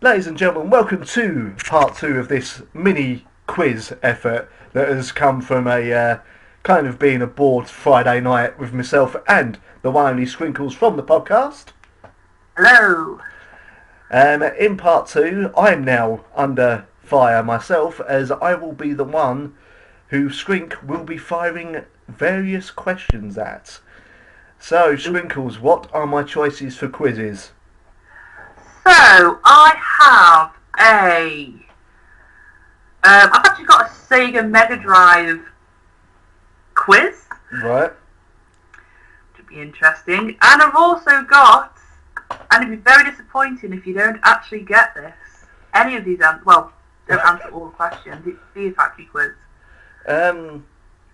Ladies and gentlemen, welcome to part 2 of this mini quiz effort that has come from a kind of being a bored Friday night with myself and the one only Skrinkles from the podcast. Hello. In part 2, I am now under fire myself, as I will be the one who Skrink will be firing various questions at. So, Skrinkles, what are my choices for quizzes? So, I have I've actually got a Sega Mega Drive quiz. Right. Should be interesting. And I've also got, and it'd be very disappointing if you don't actually get this, any of these answers. Well, don't answer all the questions. It's the factory quiz.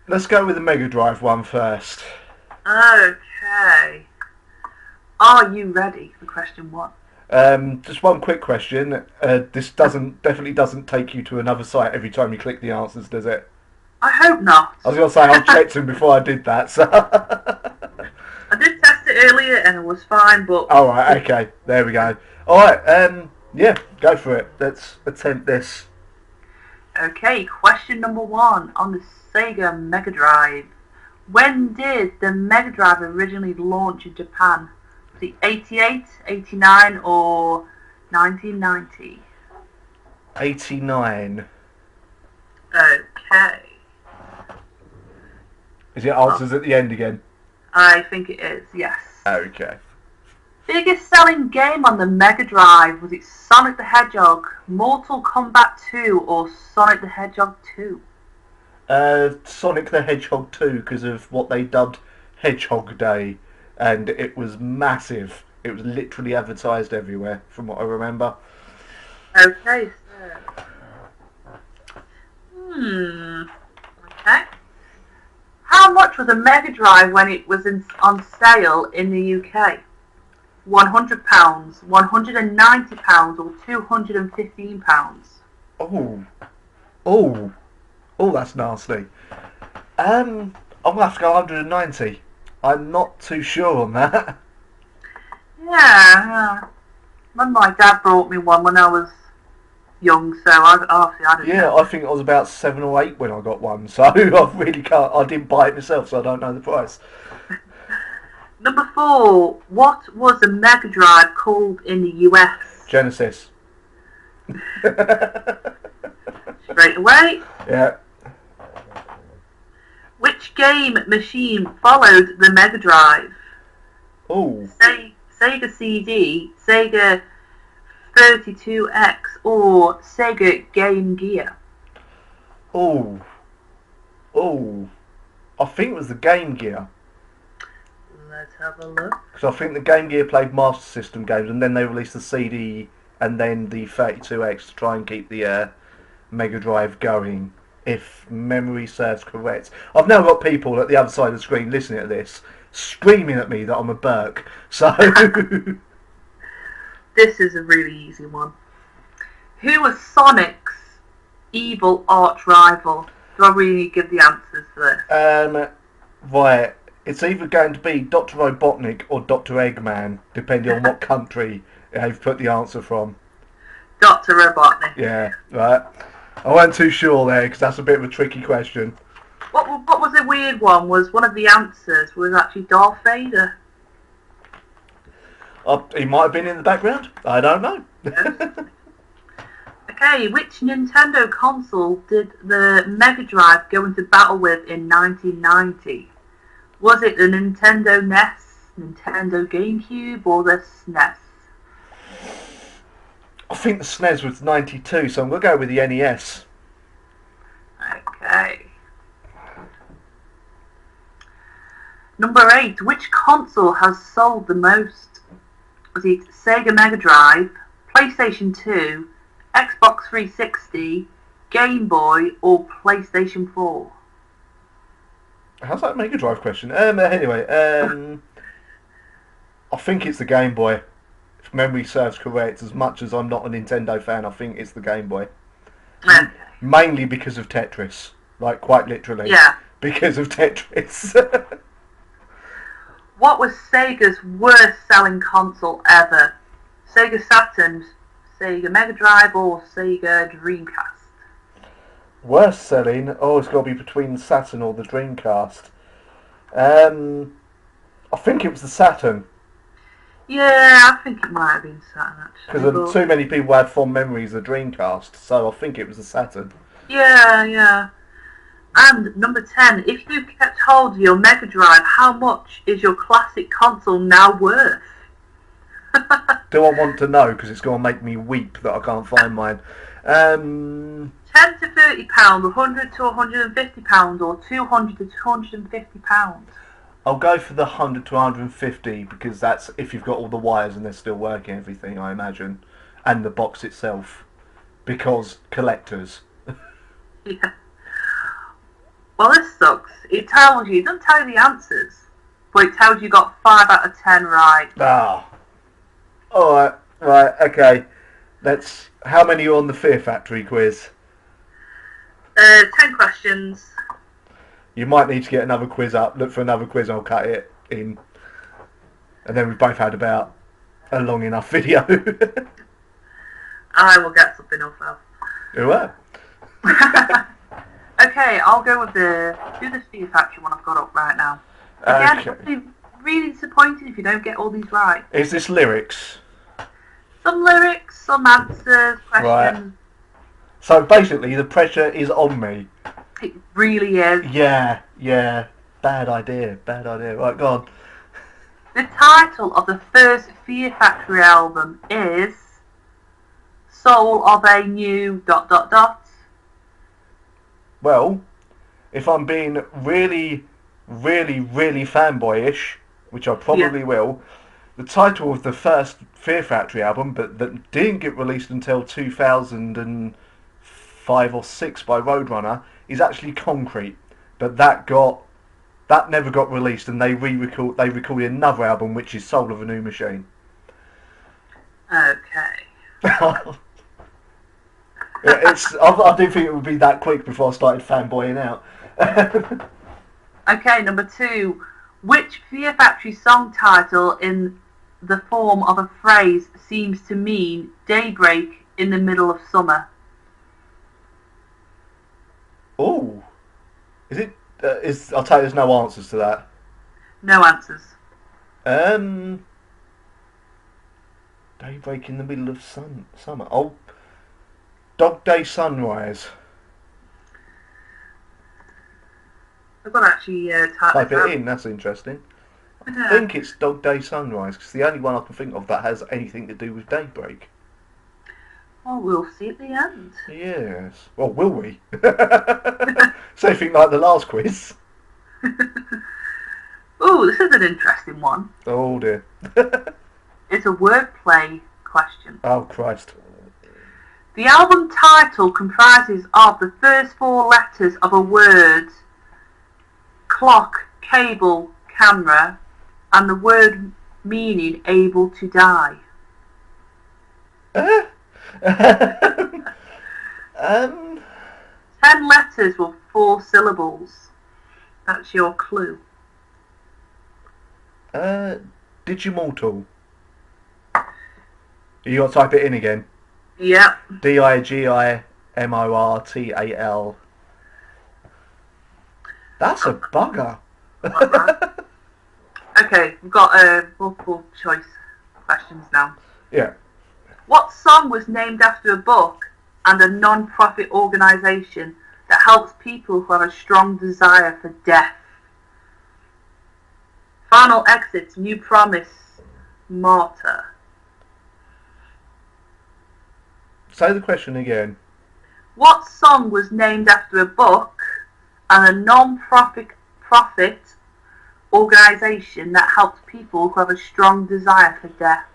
Let's go with the Mega Drive one first. Okay. Are you ready for question 1? Just one quick question. This definitely doesn't take you to another site every time you click the answers, does it? I hope not. I was going to say, I checked them before I did that, so... I did test it earlier and it was fine, but... Alright, okay, there we go. Alright, yeah, go for it. Let's attempt this. Okay, question number 1 on the Sega Mega Drive. When did the Mega Drive originally launch in Japan? Was it 88, 89 or 1990? 89. Okay. Is it answers at the end again? I think it is, yes. Okay. Biggest selling game on the Mega Drive, was it Sonic the Hedgehog, Mortal Kombat 2 or Sonic the Hedgehog 2? Sonic the Hedgehog 2, because of what they dubbed Hedgehog Day, and it was massive. It was literally advertised everywhere, from what I remember. Okay, so... Okay. How much was a Mega Drive when it was on sale in the UK? £100, £190 or £215? Oh, that's nasty. I'm gonna have to go 190. I'm not too sure on that. Yeah. When my dad brought me one when I was young, so I don't Yeah, know. I think I was about 7 or 8 when I got one, so I really can't. I didn't buy it myself, so I don't know the price. Number 4. What was the Mega Drive called in the US? Genesis. Straight away. Yeah. Which game machine followed the Mega Drive? Oh. Sega CD, Sega 32X or Sega Game Gear? Oh. I think it was the Game Gear. Let's have a look. Because I think the Game Gear played Master System games, and then they released the CD and then the 32X to try and keep the Mega Drive going, if memory serves correct. I've now got people at the other side of the screen listening to this, screaming at me that I'm a Burke. So... This is a really easy one. Who was Sonic's evil arch rival? Do I really need to give the answers for this? Right. It's either going to be Dr. Robotnik or Dr. Eggman, depending on what country they've put the answer from. Dr. Robotnik. Yeah, right. I wasn't too sure there, because that's a bit of a tricky question. What was a weird one was one of the answers was actually Darth Vader. He might have been in the background. I don't know. Yes. Okay, which Nintendo console did the Mega Drive go into battle with in 1990? Was it the Nintendo NES, Nintendo GameCube, or the SNES? I think the SNES was 92, so I'm going to go with the NES. Okay. Number 8. Which console has sold the most? Was it Sega Mega Drive, PlayStation 2, Xbox 360, Game Boy, or PlayStation 4? How's that Mega Drive question? Anyway, I think it's the Game Boy. If memory serves correct, as much as I'm not a Nintendo fan, I think it's the Game Boy. Okay. Mainly because of Tetris. Like, quite literally. Yeah. Because of Tetris. What was Sega's worst selling console ever? Sega Saturn, Sega Mega Drive or Sega Dreamcast? Worst selling? Oh, it's got to be between the Saturn or the Dreamcast. I think it was the Saturn. Yeah, I think it might have been Saturn actually. Because too many people had fond memories of the Dreamcast, so I think it was the Saturn. Yeah. And number 10, if you kept hold of your Mega Drive, how much is your classic console now worth? Do I want to know? Because it's going to make me weep that I can't find mine. 10 to £30, 100 to £150, or 200 to £250? I'll go for the 100 to 150 because that's if you've got all the wires and they're still working, everything, I imagine. And the box itself. Because collectors. Yeah. Well, this sucks. It doesn't tell you the answers, but it tells you got 5 out of 10 right. Ah. Alright, right, okay. How many are on the Fear Factory quiz? 10 questions. You might need to get another quiz up. Look for another quiz, I'll cut it in. And then we've both had about a long enough video. I will get something off of. Alright. Okay, I'll go with the Fear Factory one I've got up right now. Again, Okay. it'll be really disappointing if you don't get all these right. Is this lyrics? Some lyrics, some answers, questions. Right. So basically, the pressure is on me. It really is. Yeah. Bad idea. Right, go on. The title of the first Fear Factory album is Soul of a New ... Well, if I'm being really fanboyish, which I probably will, the title of the first Fear Factory album, but that didn't get released until 2005 or 6 by Roadrunner, is actually Concrete. But that never got released, and they recorded another album, which is Soul of a New Machine. Okay. I didn't think it would be that quick before I started fanboying out. Okay, number 2. Which Fear Factory song title in the form of a phrase seems to mean daybreak in the middle of summer? Oh, is it? I'll tell you, there's no answers to that. No answers. Daybreak in the middle of summer. Oh, Dog Day Sunrise. I've got to actually Type it in. That's interesting. I think it's Dog Day Sunrise because it's the only one I can think of that has anything to do with daybreak. Well, we'll see at the end. Yes. Well, will we? Same thing like the last quiz. Ooh, this is an interesting one. Oh dear. It's a wordplay question. Oh Christ. The album title comprises of the first 4 letters of a word, clock, cable, camera, and the word meaning able to die. 10 letters with 4 syllables. That's your clue. Digimortal. You got to type it in again. Yep. Digimortal. That's a bugger. Okay, we've got multiple choice questions now. Yeah. What song was named after a book and a non-profit organisation that helps people who have a strong desire for death? Final Exit, New Promise, Martyr. Say the question again. What song was named after a book and a non-profit organisation that helps people who have a strong desire for death?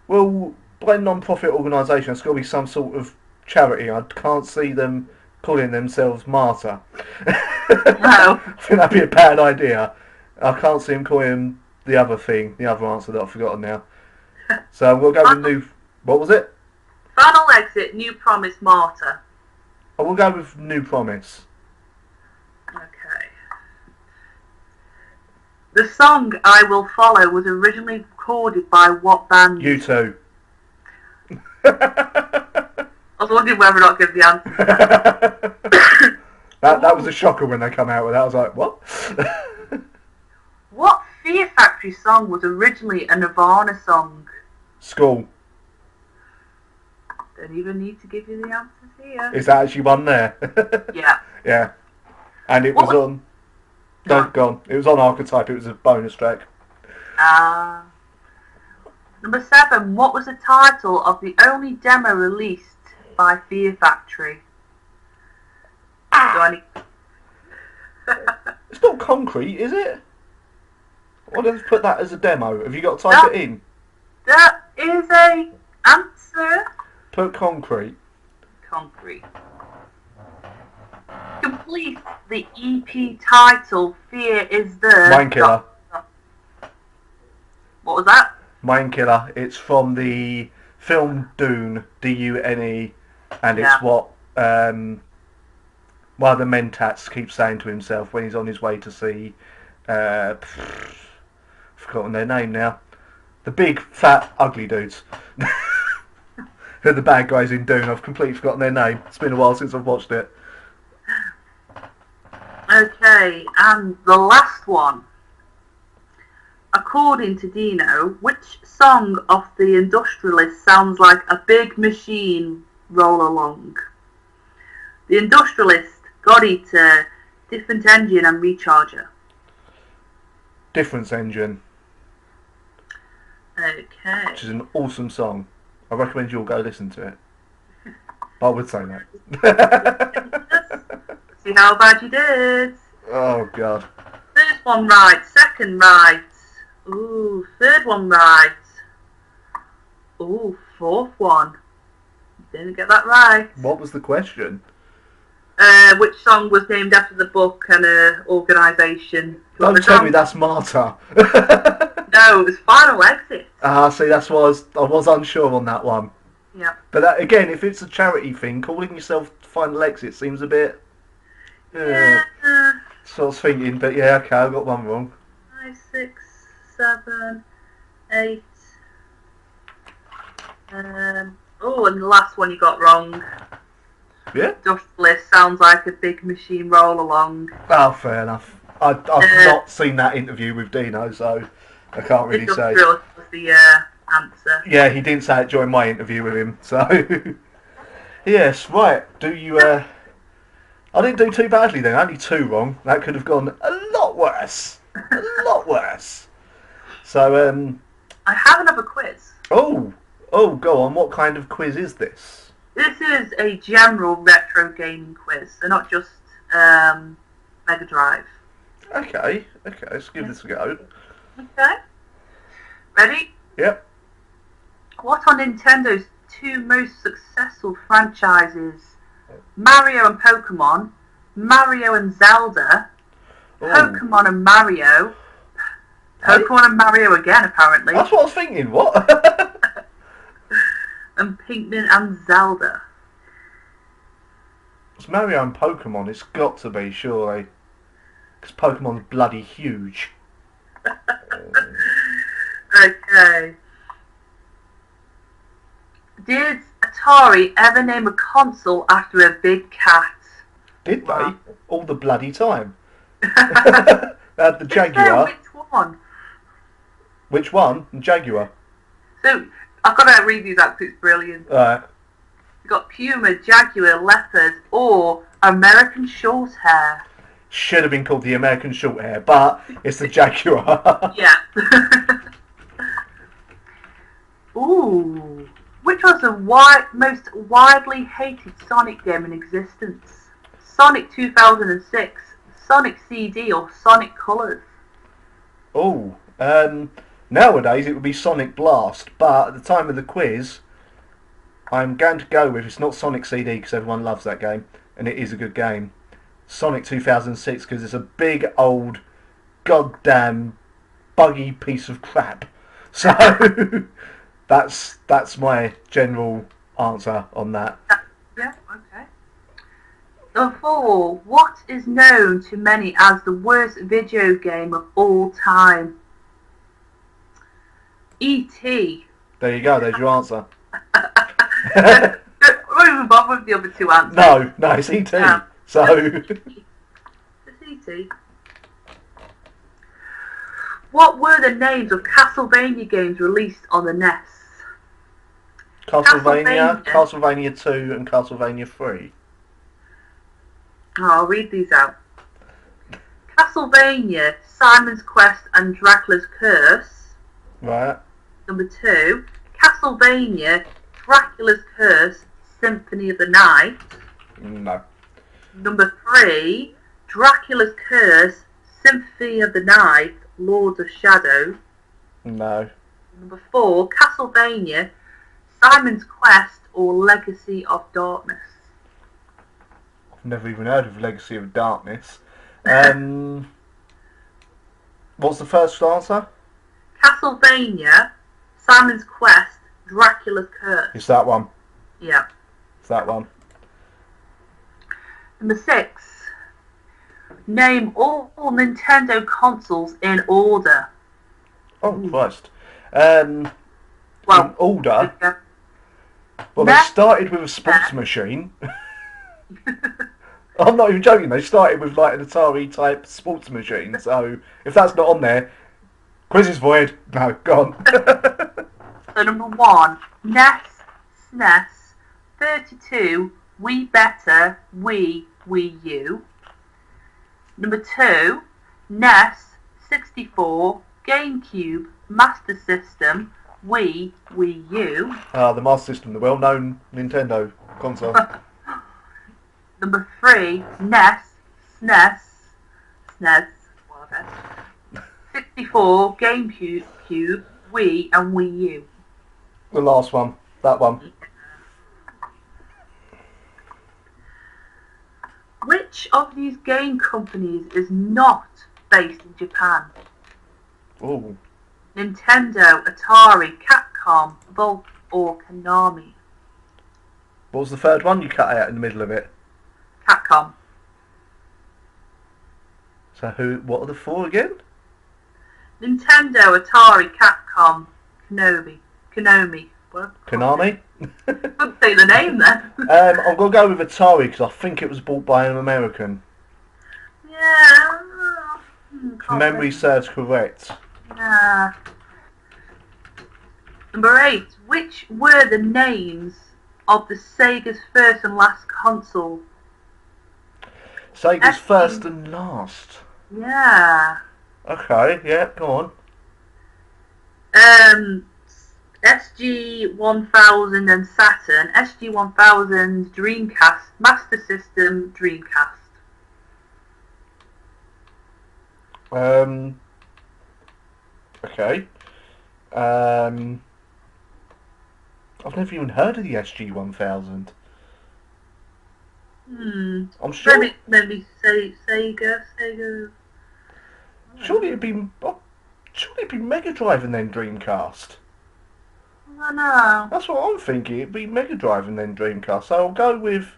Well, by non-profit organisation, it's got to be some sort of charity. I can't see them calling themselves Martyr. No. I think that'd be a bad idea. I can't see them calling them the other thing, the other answer that I've forgotten now. So we'll go with new... What was it? Final Exit, New Promise, Martyr. I will go with New Promise. Okay. The song I Will Follow was originally recorded by what band? You two. I was wondering whether or not to give the answer. that was a shocker when they come out with that. I was like, what? What Fear Factory song was originally a Nirvana song? School. Don't even need to give you the answers here. Is that actually one there? Yeah. Yeah. And it was on... No, gone. It was on Archetype. It was a bonus track. Number 7. What was the title of the only demo released by Fear Factory? It's not Concrete, is it? Why don't you put that as a demo? Have you got to type it in? That is a answer. Put Concrete. Concrete. Complete the EP title. Fear is the... Mind Killer. What was that? Mind Killer. It's from the film Dune, D-U-N-E, and it's what one of the Mentats keeps saying to himself when he's on his way to see... forgotten their name now. The big, fat, ugly dudes. Who are the bad guys in Dune. I've completely forgotten their name. It's been a while since I've watched it. Okay, and the last one. According to Dino, which song of the Industrialist sounds like a big machine roll along? The Industrialist, God Eater, Different Engine and Recharger. Difference Engine. Okay. Which is an awesome song. I recommend you all go listen to it. But I would say that. See how bad you did. Oh, God. First one right, second right. Ooh, third one right. Ooh, fourth one. Didn't get that right. What was the question? Which song was named after the book and organisation? Don't tell me that's Marta. No, it was Final Exit. See, that's why I was unsure on that one. Yeah. But that, again, if it's a charity thing, calling yourself Final Exit seems a bit... Yeah. So I was thinking, but yeah, okay, I got one wrong. 5, 6, 7, 8. And the last one you got wrong. Yeah? Dustless sounds like a big machine roll along. Oh, fair enough. I've not seen that interview with Dino, so I can't really say. Industrial was the answer. Yeah, he didn't say it during my interview with him, so... Yes, right. Do you... I didn't do too badly then, only 2 wrong. That could have gone a lot worse. A lot worse. So, I have another quiz. Oh, go on. What kind of quiz is this? This is a general retro gaming quiz, so not just Mega Drive. Okay, let's give this a go. Okay. Ready? Yep. What are Nintendo's 2 most successful franchises? Mario and Pokemon, Mario and Zelda, Ooh. Pokemon and Mario, Pokemon and Mario again apparently, That's what I was thinking, what? and Pikmin and Zelda. It's Mario and Pokemon, it's got to be, surely. Because Pokemon's bloody huge. Okay. Did Atari ever name a console after a big cat? Did Wow. they? All the bloody time. They had the Jaguar. Which one? Which one? The Jaguar. So, I've got to read these out because it's brilliant. Right. You've got Puma, Jaguar, Leopard, or American Shorthair. Should have been called the American Shorthair, but it's the Jaguar. Yeah. Ooh. Which was the most widely hated Sonic game in existence? Sonic 2006, Sonic CD, or Sonic Colors? Oh, nowadays it would be Sonic Blast, but at the time of the quiz, I'm going to go with, it's not Sonic CD because everyone loves that game, and it is a good game. Sonic 2006 because it's a big old goddamn buggy piece of crap. So that's my general answer on that. Yeah, okay. Number 4. What is known to many as the worst video game of all time? E.T. There you go. There's your answer. I won't even bother with the other two answers. No, it's E.T. Yeah. So, It's E.T. What were the names of Castlevania games released on the NES? Castlevania 2, and Castlevania 3. Oh, I'll read these out. Castlevania, Simon's Quest and Dracula's Curse. Right. Number 2, Castlevania, Dracula's Curse, Symphony of the Night. No. Number 3, Dracula's Curse, Symphony of the Night, Lords of Shadow. No. Number 4, Castlevania, Simon's Quest or Legacy of Darkness. I've never even heard of Legacy of Darkness. What's the first answer? Castlevania, Simon's Quest, Dracula's Curse. It's that one. Yeah. It's that one. Number 6, name all Nintendo consoles in order. Oh, Christ. In order? Yeah. Well, they started with a sports machine. I'm not even joking. They started with like an Atari type sports machine. So if that's not on there, quiz is void. No, go on. So number 1, NES, SNES, 32, Wii Beta, Wii, Wii U. Number 2, NES, 64, GameCube, Master System, Wii, Wii U. The Master System, the well-known Nintendo console. Number 3, NES, SNES, whatever. 64, GameCube, Wii, and Wii U. The last one. That one. Which of these game companies is not based in Japan? Ooh. Nintendo, Atari, Capcom, Volt, or Konami? What was the third one? You cut out in the middle of it. Capcom. So what are the 4 again? Nintendo, Atari, Capcom, Konami. Konami? Couldn't say the name then. I'm going to go with Atari because I think it was bought by an American. Yeah. If memory serves correct. Yeah. Number 8. Which were the names of the Sega's first and last console? Sega's first and last. Yeah. Okay, yeah, go on. SG-1000 and Saturn, SG-1000 Dreamcast, Master System Dreamcast. Okay. I've never even heard of the SG-1000. I'm sure. Maybe Sega. Surely it'd be Mega Drive and then Dreamcast. I know. That's what I'm thinking. It'd be Mega Drive and then Dreamcast. So I'll go with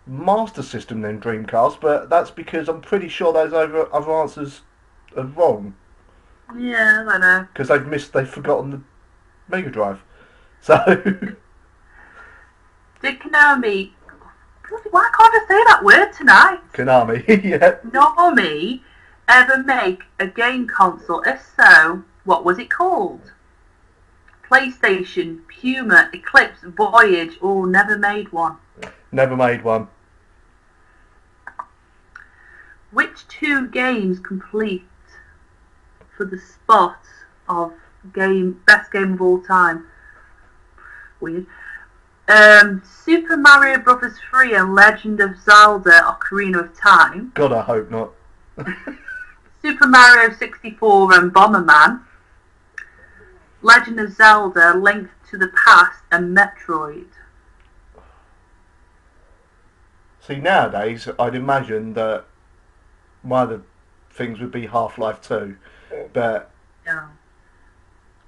Master System then Dreamcast, but that's because I'm pretty sure those other answers are wrong. Yeah, I know. Because they've forgotten the Mega Drive. So. Did Konami? Why can't I say that word tonight? Konami, yeah. Konami ever make a game console? If so, what was it called? PlayStation, Puma, Eclipse, Voyage, or never made one? Never made one. Which 2 games complete for the spot of best game of all time? Weird. Super Mario Bros. 3 and Legend of Zelda Ocarina of Time. God, I hope not. Super Mario 64 and Bomberman. Legend of Zelda Link to the Past and Metroid. See, nowadays, I'd imagine that one of the things would be Half-Life 2, but Yeah.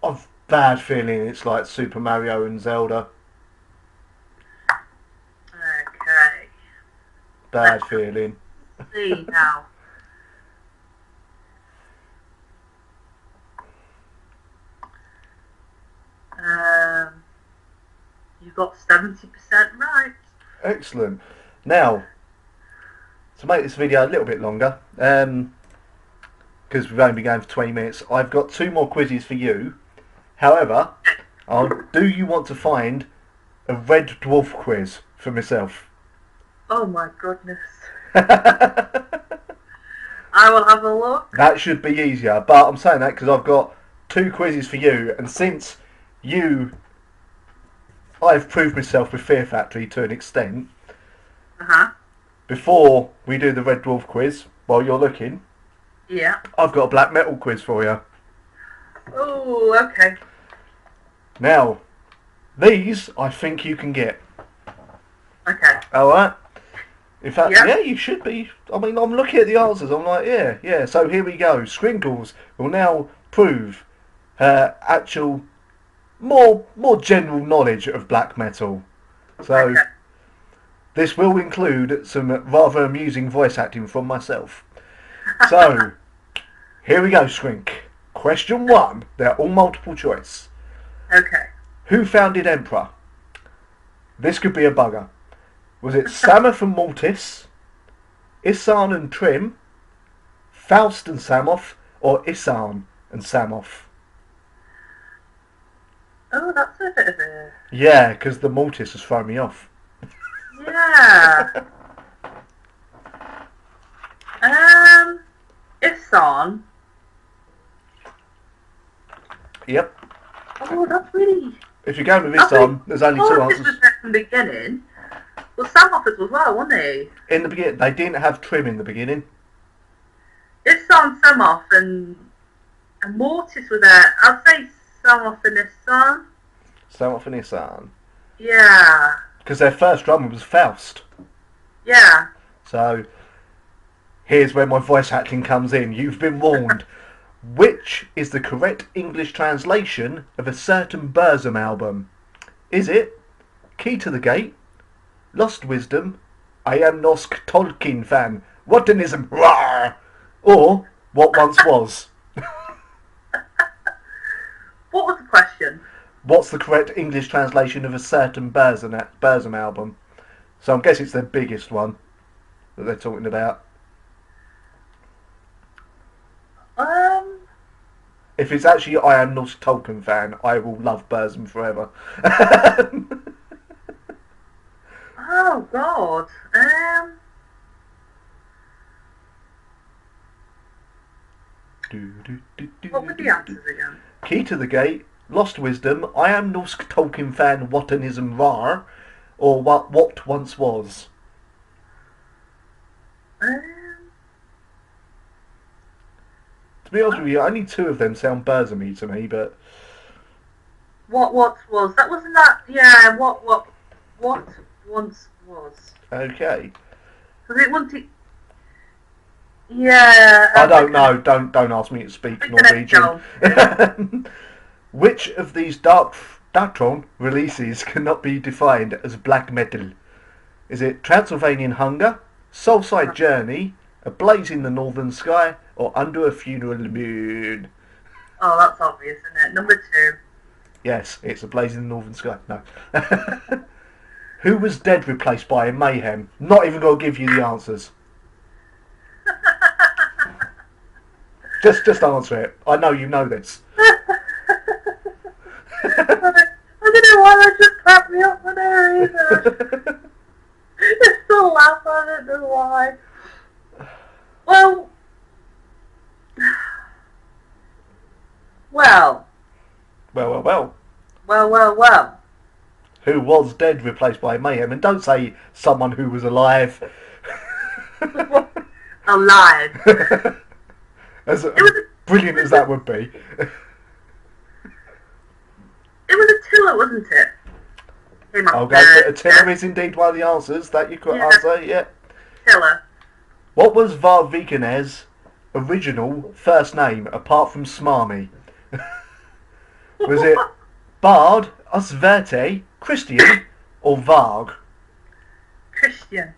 I've bad feeling it's like Super Mario and Zelda. Okay. Bad feeling. See now. You got 70% right. Excellent. Now, to make this video a little bit longer, because we've only been going for 20 minutes, I've got 2 more quizzes for you. However, do you want to find a red dwarf quiz for myself? Oh my goodness. I will have a look. That should be easier, but I'm saying that because I've got 2 quizzes for you, and since I've proved myself with Fear Factory to an extent. Before we do the red dwarf quiz, while you're looking, yeah, I've got a black metal quiz for you. Oh, okay. Now, these I think you can get. Okay. Alright? In fact, Yeah. you should be. I mean, I'm looking at the answers, I'm like, yeah. So here we go. Skrinkles will now prove her actual, more general knowledge of black metal. So, Okay. this will include some rather amusing voice acting from myself. So, here we go, Skrink. Question 1. They're all multiple choice. Okay. Who founded Emperor? This could be a bugger. Was it Samoth and Mortis, Isan and Trim, Faust and Samoth, or Isan and Samoth? Oh, that's a bit of a... Yeah, because the Mortis has thrown me off. Yeah. Isan. Yep. Oh, that's really... If you're going with Isan, there's only 2 Mortis answers. was there from the beginning. Well, Samoth as well, wasn't he? In the beginning, they didn't have Trim in the beginning. Isan, Samoth, and Mortis were there. I'd say Samoth and Isan. Samoth and Isan. Yeah. Because their first drummer was Faust. Yeah. So, here's where my voice acting comes in. You've been warned. Which is the correct English translation of a certain Burzum album? Is it Key to the Gate, Lost Wisdom, I Am Nosk Tolkien Fan, Whatenism, Rawr, or What Once Was? What was the question? What's the correct English translation of a certain Burzum album? So I'm guessing it's their biggest one that they're talking about. If it's actually I Am Nosk Tolkien Fan, I will love Burzum forever. Oh God. What were the answers again? Key to the Gate, Lost Wisdom, I Am Nosk Tolkien Fan, Whatenism Rar, or What Once Was? To be honest with you, only 2 of them sound Burzum-y to me, but... What was? That wasn't that... Yeah, what once was. Okay. Because it wasn't... Yeah... I don't know, don't ask me to speak Norwegian. Which of these Darktron releases cannot be defined as black metal? Is it Transylvanian Hunger, Soulside Journey, A Blaze in the Northern Sky, or Under a Funeral Moon? Oh, that's obvious, isn't it? Number 2. Yes, it's A Blaze in the Northern Sky. No. Who was Dead replaced by in Mayhem? Not even going to give you the answers. Just answer it. I know you know this. I don't know why that just cracked me up for no reason. I still laugh at it, don't know why. Well... Well. Who was Dead replaced by Mayhem? And don't say someone who was alive. Alive. As brilliant as that would be. It was a Tiller, wasn't it? Okay, a Tiller is indeed one of the answers. That you could answer, yeah. Tiller. What was Varviken's original first name, apart from Smarmy? Was it Bard, Osverte, Christian, or Varg? Christian.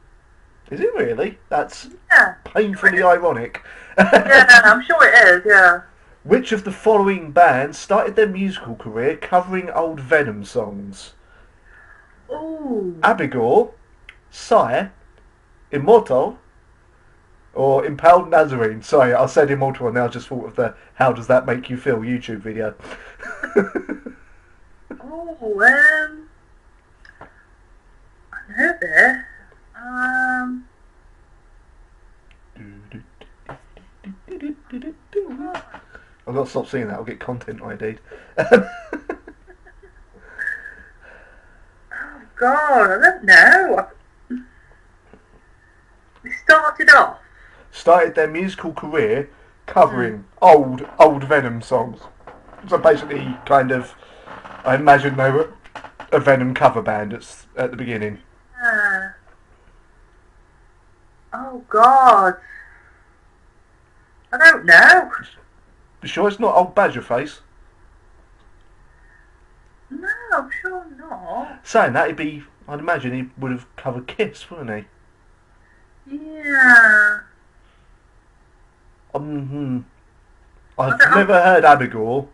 Is it really? That's Yeah. painfully ironic. Yeah, I'm sure it is, yeah. Which of the following bands started their musical career covering old Venom songs? Ooh. Abigail, Psy, Immortal, or Impaled Nazarene? Sorry, I said Immortal and now I just thought of the How Does That Make You Feel YouTube video. Oh, I know this. I've got to stop seeing that, I'll get content ID'd. Oh God, I don't know. They started their musical career covering old Venom songs. So basically, kind of, I imagine they were a Venom cover band at the beginning. Oh God, I don't know. You sure it's not Old Badgerface? No, I'm sure not. Saying that, I'd imagine he would have covered Kiss, wouldn't he? Yeah. I've never heard Abigail.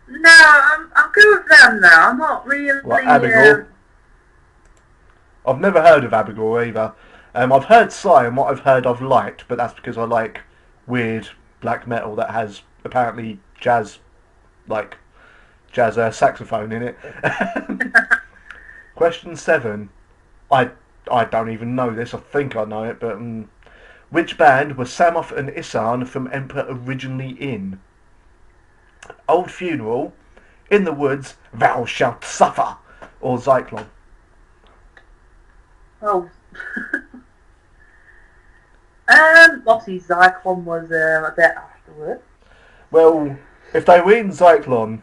No, I'm good with them though. I'm not really. Like Abigail. I've never heard of Abigail either. I've heard Psy, and what I've heard I've liked, but that's because I like weird black metal that has apparently jazz saxophone in it. Question 7. I don't even know this. I think I know it, but which band were Samoth and Isan from Emperor originally in? Old Funeral, In the Woods, Thou Shalt Suffer, or Zyklon? Oh. Obviously Zyklon was a bit afterwards. Well, if they were in Zyklon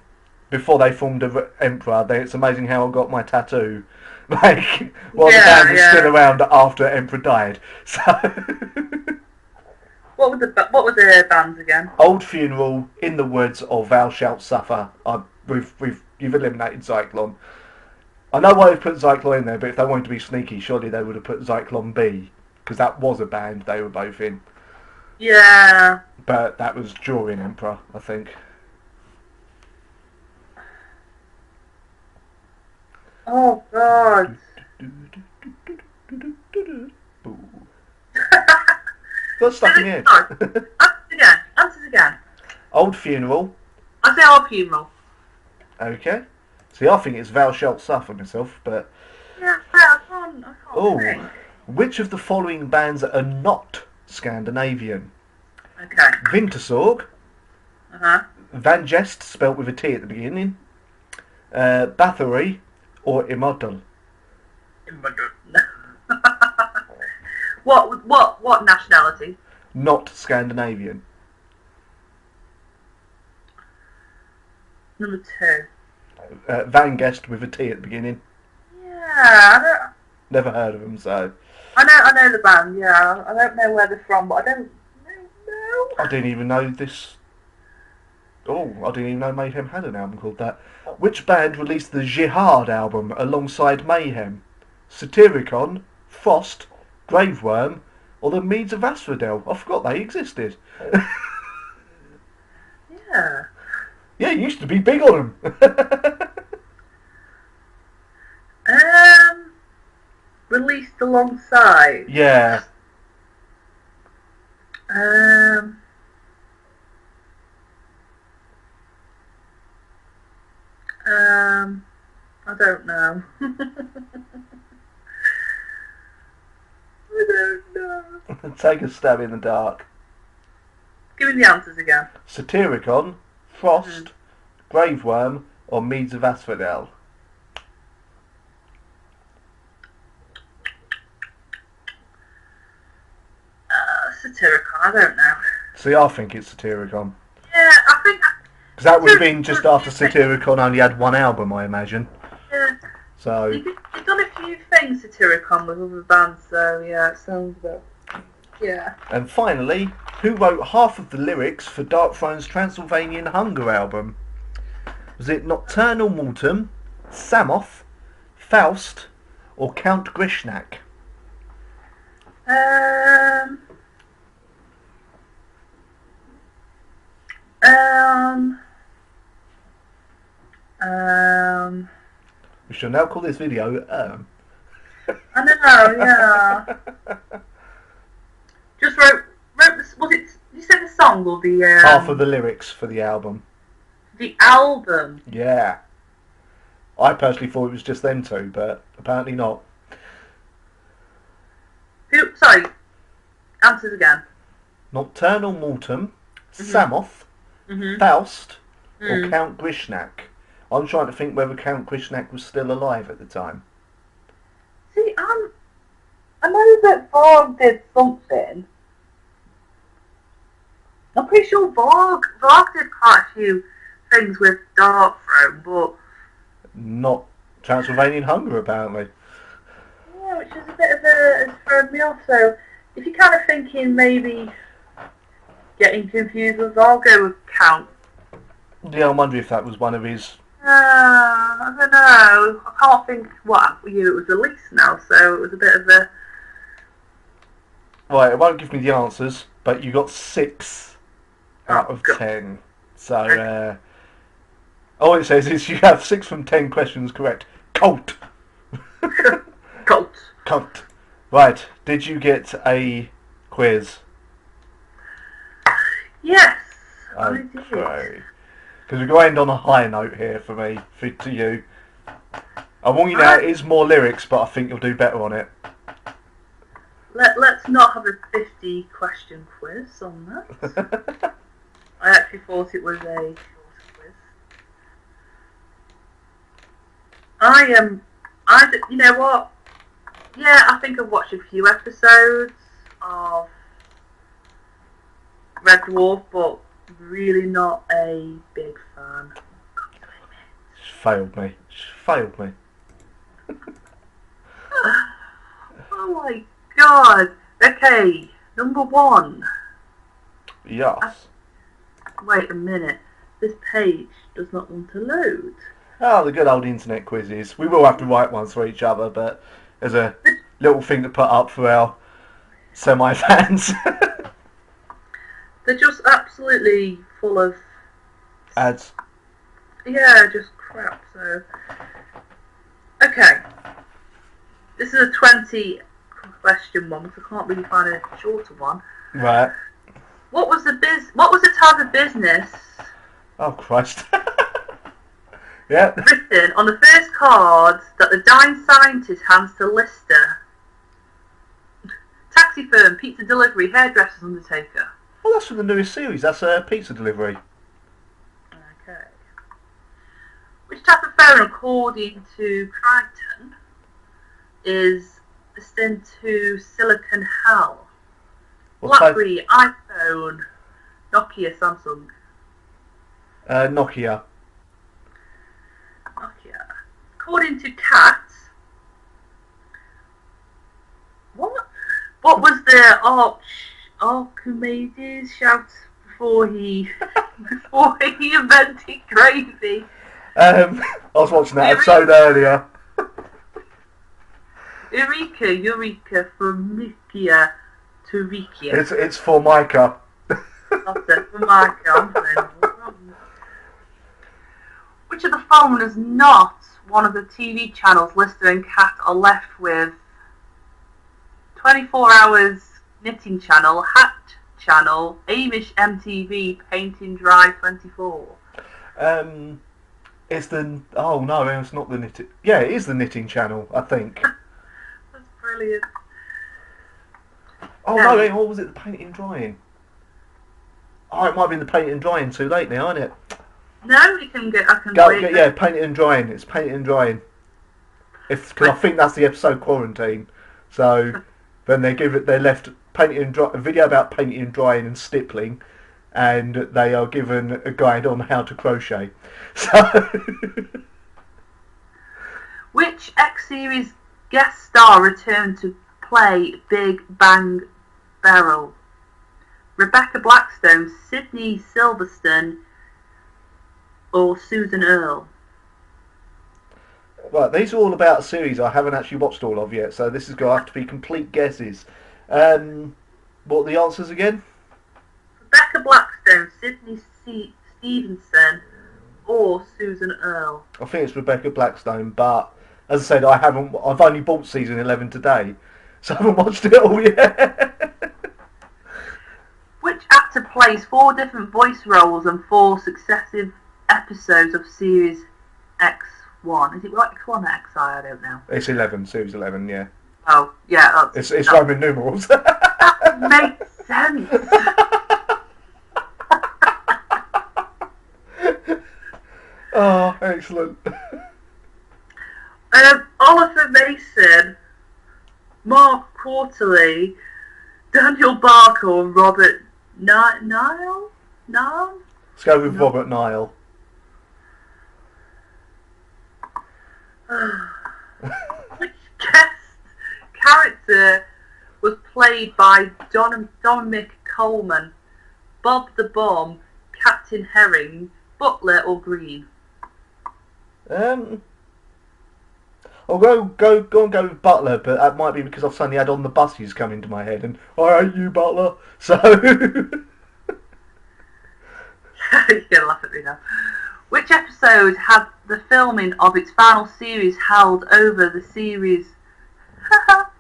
before they formed Emperor, then it's amazing how I got my tattoo. While the band was still around after Emperor died. So. What were the bands again? Old Funeral, In the Woods, or Thou Shalt Suffer. You've eliminated Zyklon. I know why they've put Zyklon in there, but if they wanted to be sneaky, surely they would have put Zyklon B, because that was a band they were both in. Yeah. But that was during Emperor, I think. Oh God. Got stuck in here. Answers again. Old Funeral. I say Old Funeral. Okay. See, I think it's Thou Shalt Suffer myself, but... Yeah, I can't think. Which of the following bands are not Scandinavian? Okay. Wintersorg. Van Jest, spelt with a T at the beginning. Bathory, or Immortal? What nationality? Not Scandinavian. Number 2. Van Guest with a T at the beginning. Yeah, Never heard of them, so. I know the band. Yeah, I don't know where they're from, but I don't know. I didn't even know this. Oh, I didn't even know Mayhem had an album called that. Which band released the Jihad album alongside Mayhem? Satyricon, Frost, Graveworm, or the Meads of Asphodel? I forgot they existed. Yeah. Yeah, you used to be big on them. Released alongside. Yeah. I don't know. I don't know. Take a stab in the dark. Give me the answers again. Satyricon, Frost, Graveworm, or Meads of Asphodel? Satyricon, I don't know. See, I think it's Satyricon. Yeah, I think... Because that would have been just after Satyricon only had one album, I imagine. Yeah. So... You've done a few things, Satyricon, with other bands, so yeah, it sounds about... Yeah. And finally, who wrote half of the lyrics for Dark Throne's Transylvanian Hunger album? Was it Nocturnal Mortem, Samoth, Faust, or Count Grishnak? question. They'll call this video I know, yeah. Just wrote this, was it, did you say the song or the... half of the lyrics for the album. The album? Yeah. I personally thought it was just them two, but apparently not. Sorry, answers again. Nocturnal Mortem, Samoth, Faust, or Count Grishnak. I'm trying to think whether Count Grishnak was still alive at the time. See, I know that Varg did something. I'm pretty sure Varg did quite a few things with Darkthrone, but... Not Transylvanian Hunger, apparently. Yeah, which is a bit of a... thrown me off, so... If you're kind of thinking maybe... getting confused with Varg, go with Count. Yeah, I wonder if that was one of his... I don't know. I can't think what year it was released now, so it was a bit of a... Right, it won't give me the answers, but you got 6 out of God. 10. So, all it says is you have 6 from 10 questions correct. Cult. Cult. Right, did you get a quiz? Yes, I Okay. did. Because we're going to end on a high note here for me, to you. I want you now, it is more lyrics, but I think you'll do better on it. Let's not have a 50 question quiz on that. I actually thought it was a short quiz. You know what? Yeah, I think I've watched a few episodes of Red Dwarf, but really not a big fan. She failed me. Oh my god. Okay, number 1. Yes. Wait a minute. This page does not want to load. Oh, the good old internet quizzes. We will have to write ones for each other, but there's a little thing to put up for our semi-fans. They're just absolutely full of... Ads. Yeah, just crap, so... Okay. This is a 20 question one, because I can't really find a shorter one. Right. What was the type of business... Oh, Christ. Yeah. written on the first cards that the dying scientist hands to Lister? Taxi firm, pizza delivery, hairdresser's undertaker. Well, that's from the newest series. That's a pizza delivery. Okay. Which type of phone, according to Crichton, is destined to silicon hell? BlackBerry, iPhone, Nokia, Samsung. Nokia. Nokia. According to Cat, what was the Archimedes shout before he invented gravy? I was watching that episode earlier. Eureka, Formica, Turikia. It's Formica. That's it, Formica. Which of the following is not one of the TV channels Lister and Cat are left with? 24 Hours Knitting Channel, Hat Channel, Amish MTV, Painting Dry 24. It's the... Oh, no, it's not the knitting... Yeah, it is the knitting channel, I think. That's brilliant. Oh, no, what was it? The painting and drying? Oh, it might have been the painting and drying. Too late now, isn't it? No, I can wait. Yeah, painting and drying. It's painting and drying. Because I think that's the episode Quarantine. So then they left painting and a video about painting and drying and stippling, and they are given a guide on how to crochet. So which X-Series guest star returned to play Big Bang Barrel? Rebecca Blackstone, Sydney Silverstone, or Susan Earle? Right, these are all about a series I haven't actually watched all of yet, so this is going to have to be complete guesses. What are the answers again? Rebecca Blackstone, Sydney Stevenson, or Susan Earle? I think it's Rebecca Blackstone, but as I said, I've only bought season 11 today, so I haven't watched it all yet. Which actor plays 4 different voice roles and 4 successive episodes of series X1? Is it X1 or XI? I don't know. It's 11, series 11, yeah. Oh, yeah. It's Roman numerals. That makes sense. Oh, excellent. Oliver Mason, Mark Quarterly, Daniel Barker, and Robert Nile? Let's go with Robert Nile. Which guest character was played by Dominic Coleman, Bob the Bomb, Captain Herring, Butler, or Green? I'll go with Butler, but that might be because I've suddenly had On the Buses come into my head, and I hate you, Butler. So You're gonna laugh at me now. Which episode had the filming of its final series held over the series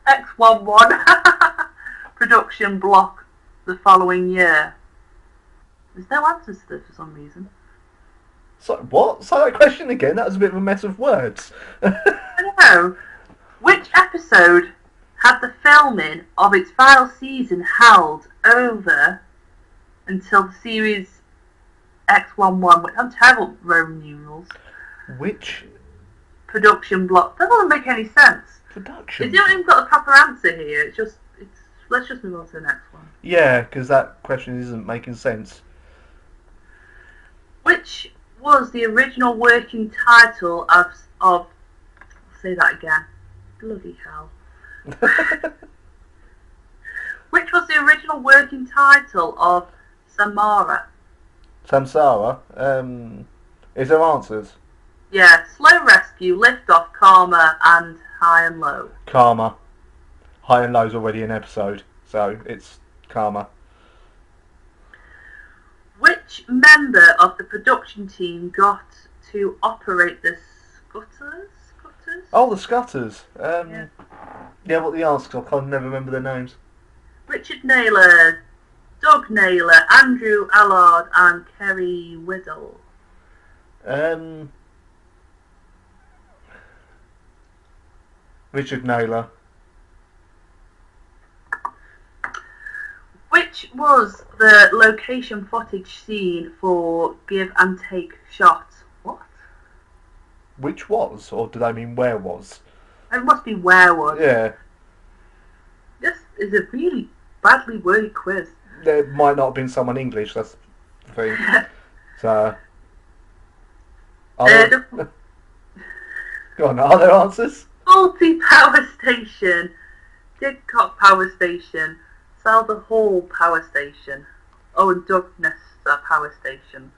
X11 production block the following year? There's no answers to this for some reason. So what? Say that question again. That was a bit of a mess of words. I don't know. Which episode had the filming of its final season held over until the series X11? I'm terrible at Roman numerals. Which Production block. That doesn't make any sense. production? You haven't even got a proper answer here. Let's just move on to the next one. Yeah, because that question isn't making sense. Which was the original working title of I'll say that again. Bloody hell. Which was the original working title of Samara? Samsara. Is there answers? Yeah, Slow Rescue, Lift Off, Karma, and High and Low. Karma. High and Low's already an episode, so it's Karma. Which member of the production team got to operate the Scutters? Oh, the Scutters. Yeah. What the answers? I can't never remember their names. Richard Naylor, Doug Naylor, Andrew Allard, and Kerry Whittle. Richard Naylor. Which was the location footage scene for Give and Take Shots? What? Which was, or do they mean where was? It must be where was. Yeah. This is a really badly worded quiz. There might not have been someone English, that's the thing. So... Go on, are there answers? Faulty Power Station, Didcot Power Station, Salva Hall Power Station, and Douglas Power Station.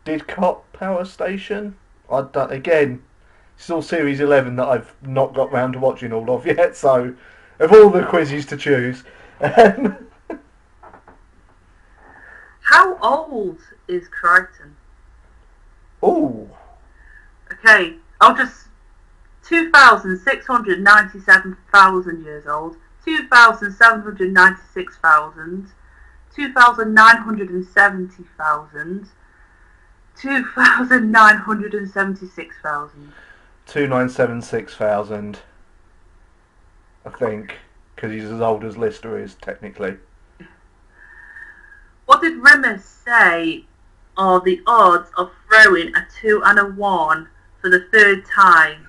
Didcot Power Station? Again, it's all Series 11 that I've not got round to watching all of yet, so of all the quizzes to choose... How old is Crichton? Ooh. Okay, I'll just... 2,697,000 years old, 2,796,000, 2,970,000, 2,976,000. 2,976,000. I think, because he's as old as Lister is, technically. What did Rimmer say are the odds of throwing a 2 and a 1 for the third time?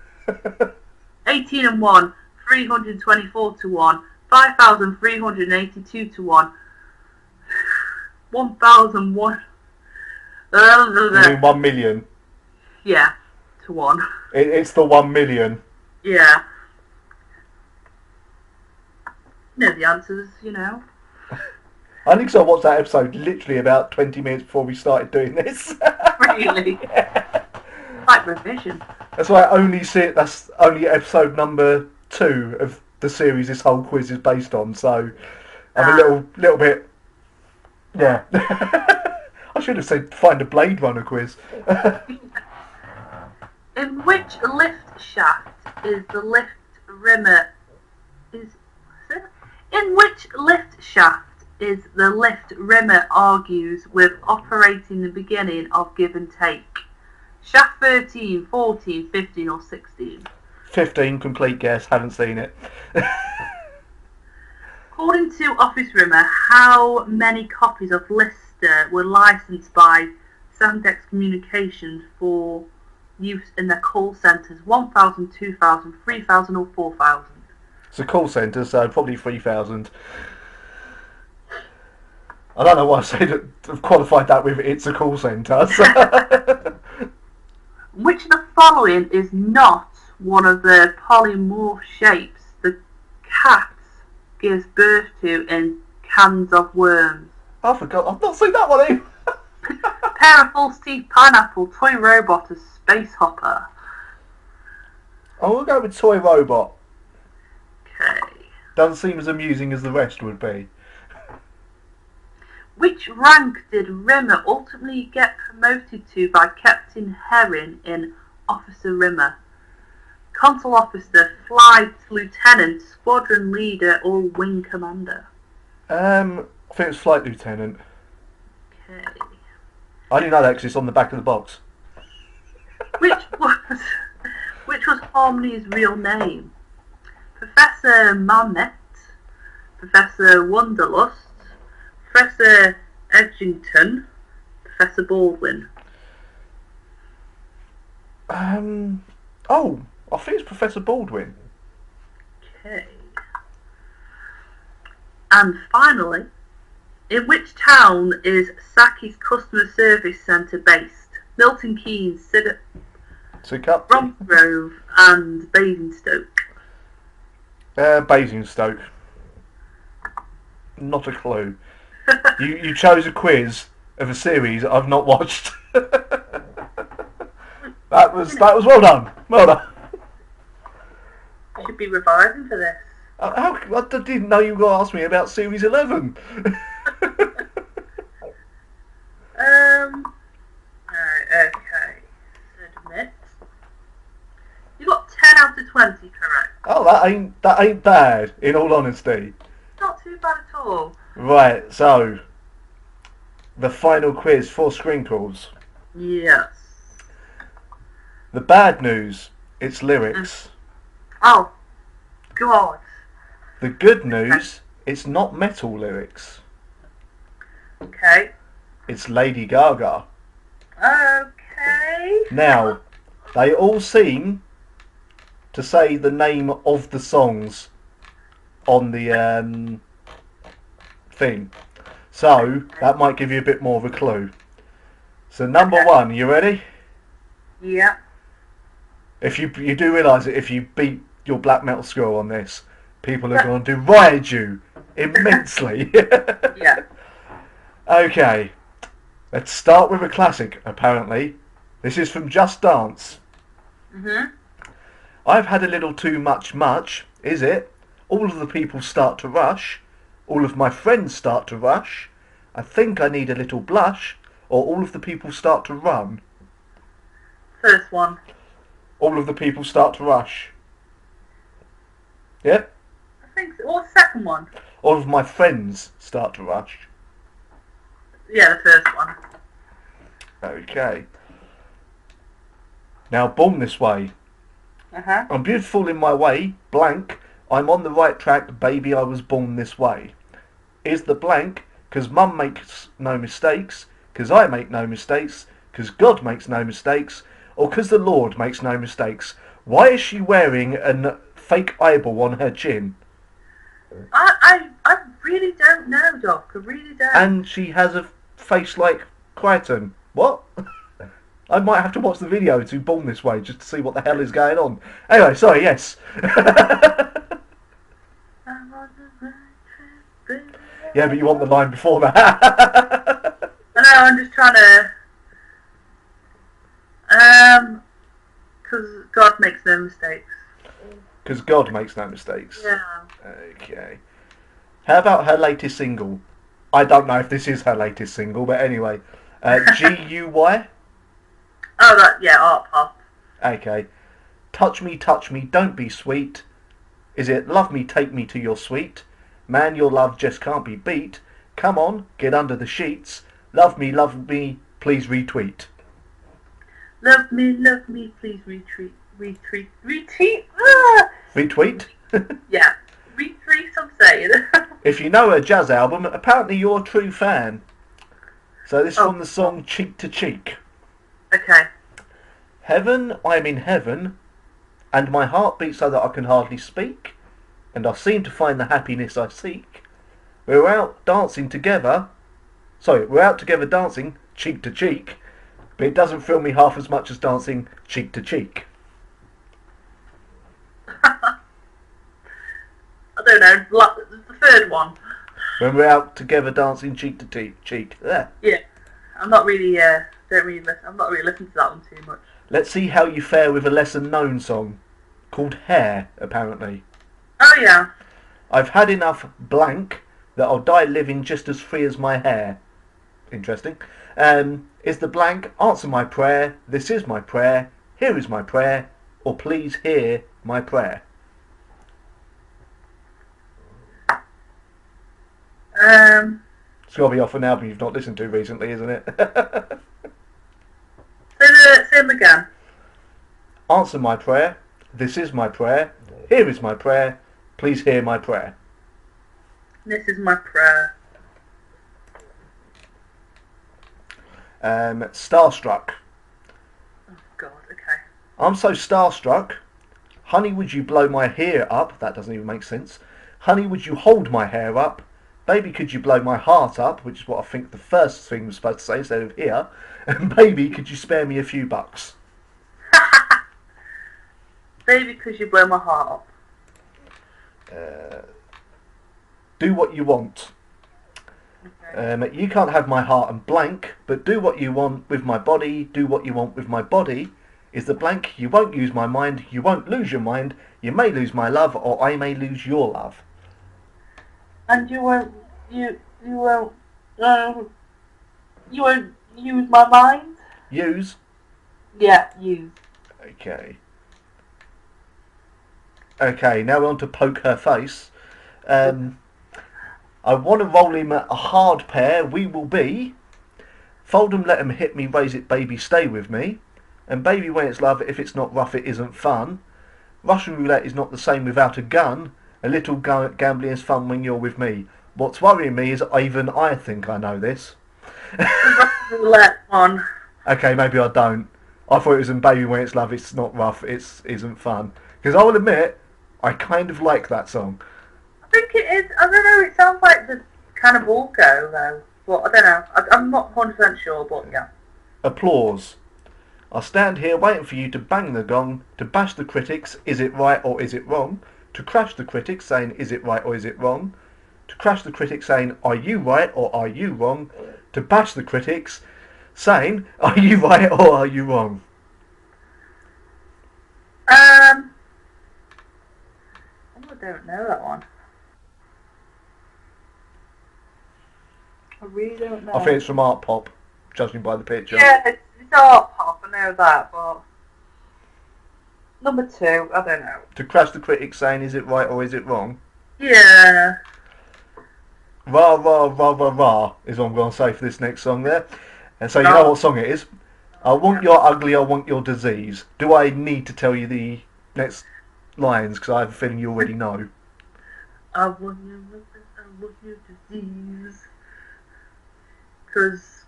18 and 1, 324 to 1, 5,382 to 1, 1,001. You mean 1 million? Yeah, to 1. It's the 1 million. Yeah. You know the answers, you know. I think so. I watched that episode literally about 20 minutes before we started doing this. Really? Yeah. Like revision. That's why I only see it. That's only episode number 2 of the series this whole quiz is based on. So I'm a little bit. Yeah. I should have said find a Blade Runner quiz. In which lift shaft is the lift rimmer is in which lift shaft is the lift rimmer argues with operating the beginning of give and take? Shaft 13, 14, 15 or 16? 15, complete guess, haven't seen it. According to Office Rimmer, how many copies of Lister were licensed by Sandex Communications for use in their call centres? 1,000, 2,000, 3,000 or 4,000? It's a call centre, so probably 3,000. I don't know why I say that. I've qualified that with it's a call centre. So. Which of the following is not one of the polymorph shapes the cat gives birth to in Cans of Worms? I forgot. I've not seen that one either. Pair of false teeth, pineapple, toy robot, or space hopper? I will go with toy robot. Okay. Doesn't seem as amusing as the rest would be. Which rank did Rimmer ultimately get promoted to by Captain Herring in Officer Rimmer? Consul Officer, Flight Lieutenant, Squadron Leader, or Wing Commander? I think it's Flight Lieutenant. Okay. I didn't know that because it's on the back of the box. Which was Harmony's real name? Professor Mamet, Professor Wonderlust, Professor Edgington, Professor Baldwin? Oh, I think it's Professor Baldwin. Okay. And finally, in which town is Saki's customer service centre based? Milton Keynes, Sidcup? Bromsgrove and Basingstoke. Basingstoke. Not a clue. You chose a quiz of a series I've not watched. That was well done. Well done. I should be revising for this. I didn't know you were going to ask me about Series 11. Okay. Submit. You got 10 out of 20 correct. Oh, that ain't bad, in all honesty. Not too bad at all. Right, so the final quiz for Skrinkles. Yes. The bad news, it's lyrics. Oh, God. The good news, it's not metal lyrics. Okay. It's Lady Gaga. Okay. Now, they all seem to say the name of the songs on the thing. So, that might give you a bit more of a clue. So, number one, you ready? Yeah. If you do realise that if you beat your black metal score on this, people are going to deride you immensely. Yeah. Okay, let's start with a classic, apparently. This is from Just Dance. Mhm. I've had a little too much, is it? All of the people start to rush. All of my friends start to rush. I think I need a little blush. Or all of the people start to run. First one. All of the people start to rush. Yeah? I think so. What's the second one? All of my friends start to rush. Yeah, the first one. Okay. Now, Born This Way. Uh-huh. I'm beautiful in my way, blank. I'm on the right track, baby, I was born this way. Is the blank, 'cause mum makes no mistakes, 'cause I make no mistakes, 'cause God makes no mistakes, or 'cause the Lord makes no mistakes? Why is she wearing a fake eyeball on her chin? I really don't know, Doc. I really don't. And she has a face like Crichton. What? I might have to watch the video to Born This Way just to see what the hell is going on. Anyway, sorry, yes. Yeah, but you want the line before that. I know, I'm just trying to... Because God makes no mistakes. Because God makes no mistakes. Yeah. Okay. How about her latest single? I don't know if this is her latest single, but anyway. GUY? Oh, that, yeah, Art Pop. Okay. Touch me, don't be sweet. Is it love me, take me to your suite? Man, your love just can't be beat. Come on, get under the sheets. Love me, please retweet. Love me, please retweet. Ah! Retweet? Yeah, retweet, I'm saying. If you know a jazz album, apparently you're a true fan. So this is from the song Cheek to Cheek. Okay. Heaven, I'm in heaven, and my heart beats so that I can hardly speak, and I seem to find the happiness I seek. We're out together dancing, cheek to cheek, but it doesn't thrill me half as much as dancing cheek to cheek. I don't know, the third one. When we're out together dancing cheek to cheek. There. Yeah. I'm not really, I'm not really listening to that one too much. Let's see how you fare with a lesser known song, called Hair, apparently. Oh yeah. I've had enough blank that I'll die living just as free as my hair. Interesting. Is the blank, answer my prayer, this is my prayer, here is my prayer, or please hear my prayer. It's got to be off an album you've not listened to recently, isn't it? Say them again. Answer my prayer, this is my prayer, here is my prayer, please hear my prayer. This is my prayer. Starstruck. Oh God, okay. I'm so starstruck. Honey, would you blow my hair up? That doesn't even make sense. Honey, would you hold my hair up? Baby, could you blow my heart up? Which is what I think the first thing was supposed to say instead of here. And baby, could you spare me a few bucks? Baby, could you blow my heart up? Do what you want. Okay. You can't have my heart and blank, but do what you want with my body, do what you want with my body. Is the blank, you won't use my mind, you won't lose your mind, you may lose my love, or I may lose your love. And you won't use my mind? Use? Yeah, use. Okay. Okay, now we're on to Poke Her Face. I want to roll him a hard pair, we will be. Fold 'em, let 'em hit me, raise it, baby, stay with me. And baby, when it's love, if it's not rough, it isn't fun. Russian roulette is not the same without a gun. A little gambling is fun when you're with me. What's worrying me is even I think I know this. Russian roulette one. Okay, maybe I don't. I thought it was in Baby When It's Love, It's Not Rough, It Isn't Fun. Because I will admit, I kind of like that song. I think it is. I don't know. It sounds like the kind of all go though. But I don't know. I'm not 100% sure. But yeah. Applause. I'll stand here waiting for you to bang the gong, to bash the critics, is it right or is it wrong? To crash the critics saying, is it right or is it wrong? To crash the critics saying, are you right or are you wrong? To bash the critics saying, are you right or are you wrong? I don't know that one. I really don't know. I think it's from Art Pop, judging by the picture. Yeah, it's art pop. I know that, but number 2, I don't know. To crash the critics saying, is it right or is it wrong? Yeah. Rah, rah, rah, rah, rah is what I'm going to say for this next song there. And so you know what song it is. I want your ugly, I want your disease. Do I need to tell you the next lines? Because I have a feeling you already know. I want your disease. Cause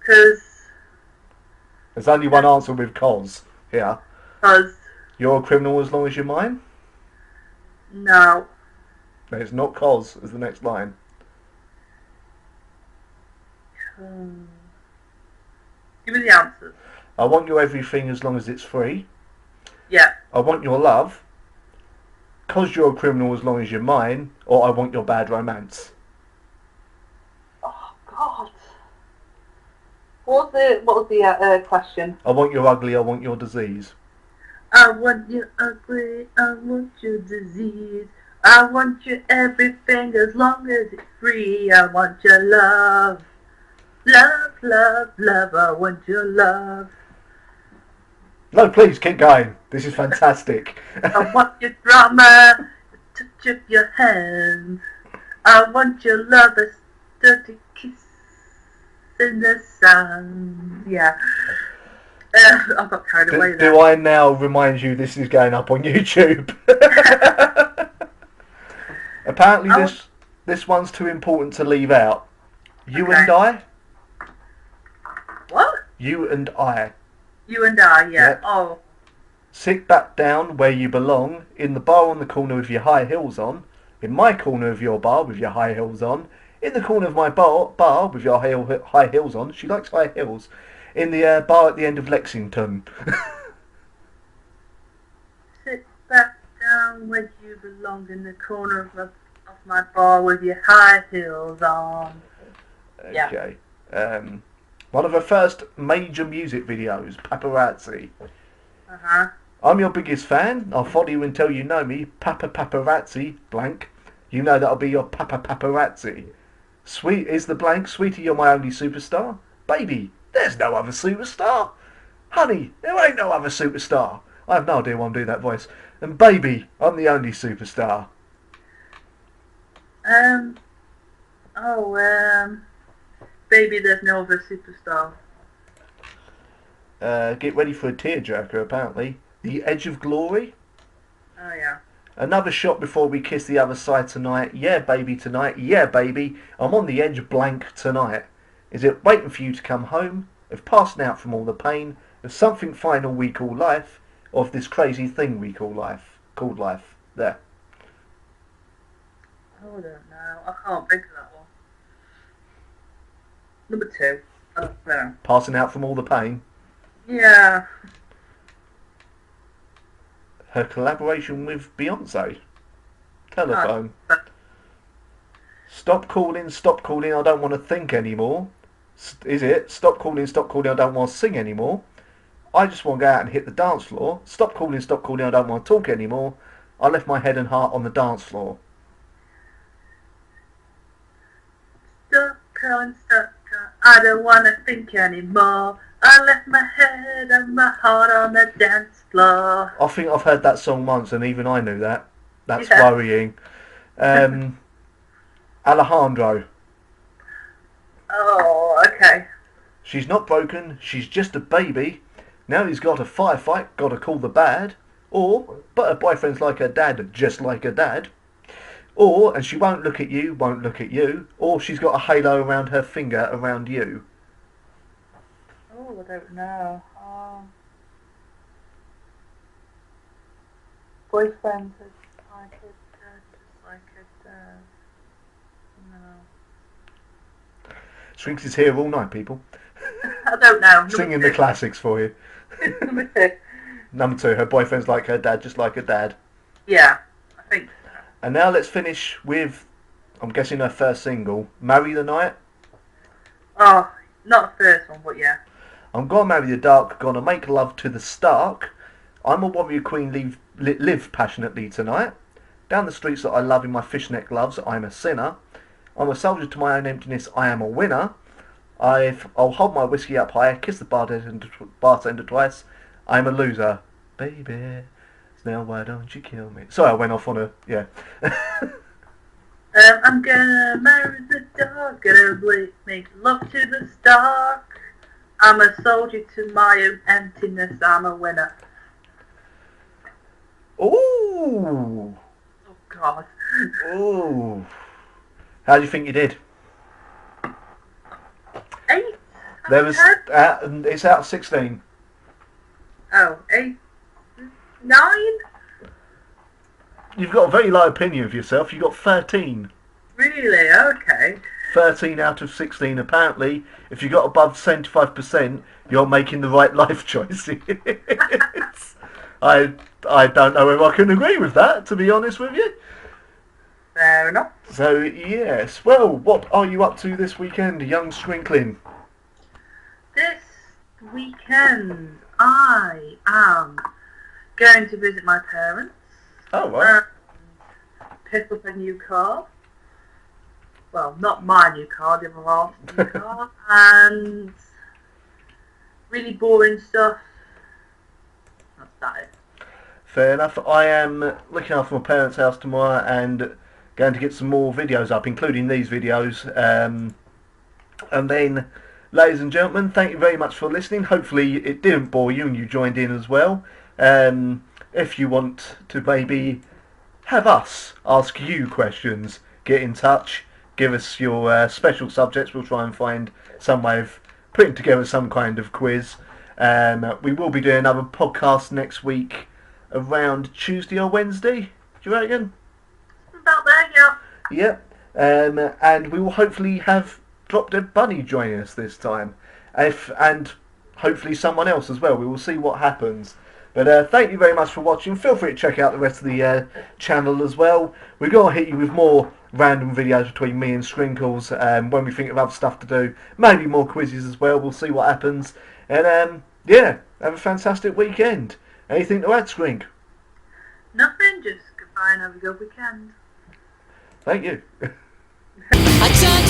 There's only one answer with cause here. Cause You're a criminal as long as you're mine? no. No, it's not cause as the next line. Give me the answers. I want your everything as long as it's free. Yeah. I want your love. Cause you're a criminal as long as you're mine. Or I want your bad romance. Oh God. What was the question? I want your ugly, I want your disease. I want your ugly, I want your disease. I want your everything as long as it's free. I want your love. Love, love, love, I want your love. No, please keep going. This is fantastic. I want your drama, touch of your hand. I want your love, a sturdy kiss in the sun. Yeah. I got carried away there. Do I now remind you this is going up on YouTube? Apparently this one's too important to leave out. You and I? What? You and I. You and I, yeah. Yep. Oh. Sit back down where you belong, in the bar on the corner with your high heels on, in my corner of your bar with your high heels on, in the corner of my bar with your high heels on. She likes high heels. In the bar at the end of Lexington. Sit back down where you belong, in the corner of my bar with your high heels on. Okay. One of her first major music videos, Paparazzi. Uh-huh. I'm your biggest fan. I'll follow you until you know me. Paparazzi, blank. You know that'll be your Paparazzi. Sweet is the blank. Sweetie, you're my only superstar. Baby, there's no other superstar. Honey, there ain't no other superstar. I have no idea why I'm doing that voice. And baby, I'm the only superstar. Baby, there's no other superstar. Get ready for a tearjerker, apparently. The Edge of Glory. Oh, yeah. Another shot before we kiss the other side tonight. Yeah, baby, tonight. Yeah, baby. I'm on the edge blank tonight. Is it waiting for you to come home? Of passing out from all the pain? Of something final we call life? Or of this crazy thing we call life? Called life. There. I don't know. I can't think of that one. Number 2. I don't know. Passing out from all the pain. Yeah. Her collaboration with Beyonce. Telephone. Oh. Stop calling, I don't want to think anymore. Is it? Stop calling, I don't want to sing anymore. I just want to go out and hit the dance floor. Stop calling, I don't want to talk anymore. I left my head and heart on the dance floor. Stop calling, I don't want to think anymore. I left my head and my heart on the dance floor. I think I've heard that song once and even I knew that. That's Yeah. worrying. Alejandro. Oh, okay. She's not broken, she's just a baby. Now he's got a firefight, gotta call the bad. Or, but her boyfriend's like her dad, just like her dad. Or, and she won't look at you, won't look at you. Or she's got a halo around her finger around you. Oh, I don't know. Boyfriend is like a dad, just like a dad. No. Skrinkles is here all night, people. I don't know. Singing the classics for you. Number 2. Number 2, her boyfriend's like her dad, just like her dad. Yeah, I think so. And now let's finish with, I'm guessing her first single, Marry the Night. Oh, not the first one, but yeah. I'm gonna marry the dark, gonna make love to the stark. I'm a warrior queen, live passionately tonight. Down the streets that I love in my fishnet gloves, I'm a sinner. I'm a soldier to my own emptiness, I am a winner. I'll hold my whiskey up high, kiss the bartender twice. I'm a loser, baby. Now why don't you kill me? Sorry, I went off on a, yeah. I'm gonna marry the dark, gonna make love to the stark. I'm a soldier to my own emptiness, I'm a winner. Ooh! Oh, God. Ooh! How do you think you did? 8? There was, it's out of 16. Oh, 8? 9? You've got a very low opinion of yourself. You got 13. Really? Okay. 13 out of 16. Apparently, if you got above 75%, you're making the right life choices. I don't know if I can agree with that, to be honest with you. Fair enough. So, yes. Well, what are you up to this weekend, young Skrinkling? This weekend, I am going to visit my parents. Oh, right. Pick up a new car. Well, not my new car, the other half's new car. And really boring stuff. that is. Fair enough. I am looking after my parents' house tomorrow and going to get some more videos up, including these videos. And then, ladies and gentlemen, thank you very much for listening. Hopefully it didn't bore you and you joined in as well. If you want to maybe have us ask you questions, get in touch. Give us your special subjects. We'll try and find some way of putting together some kind of quiz. We will be doing another podcast next week around Tuesday or Wednesday. Do you reckon? About there, yeah. Yep. And we will hopefully have Drop Dead Bunny joining us this time. And hopefully someone else as well. We will see what happens. But thank you very much for watching. Feel free to check out the rest of the channel as well. We're going to hit you with more random videos between me and Skrinkles when we think of other stuff to do. Maybe more quizzes as well. We'll see what happens. And yeah, have a fantastic weekend. Anything to add, Skrink? Nothing, just goodbye and have a good weekend. Thank you. I tried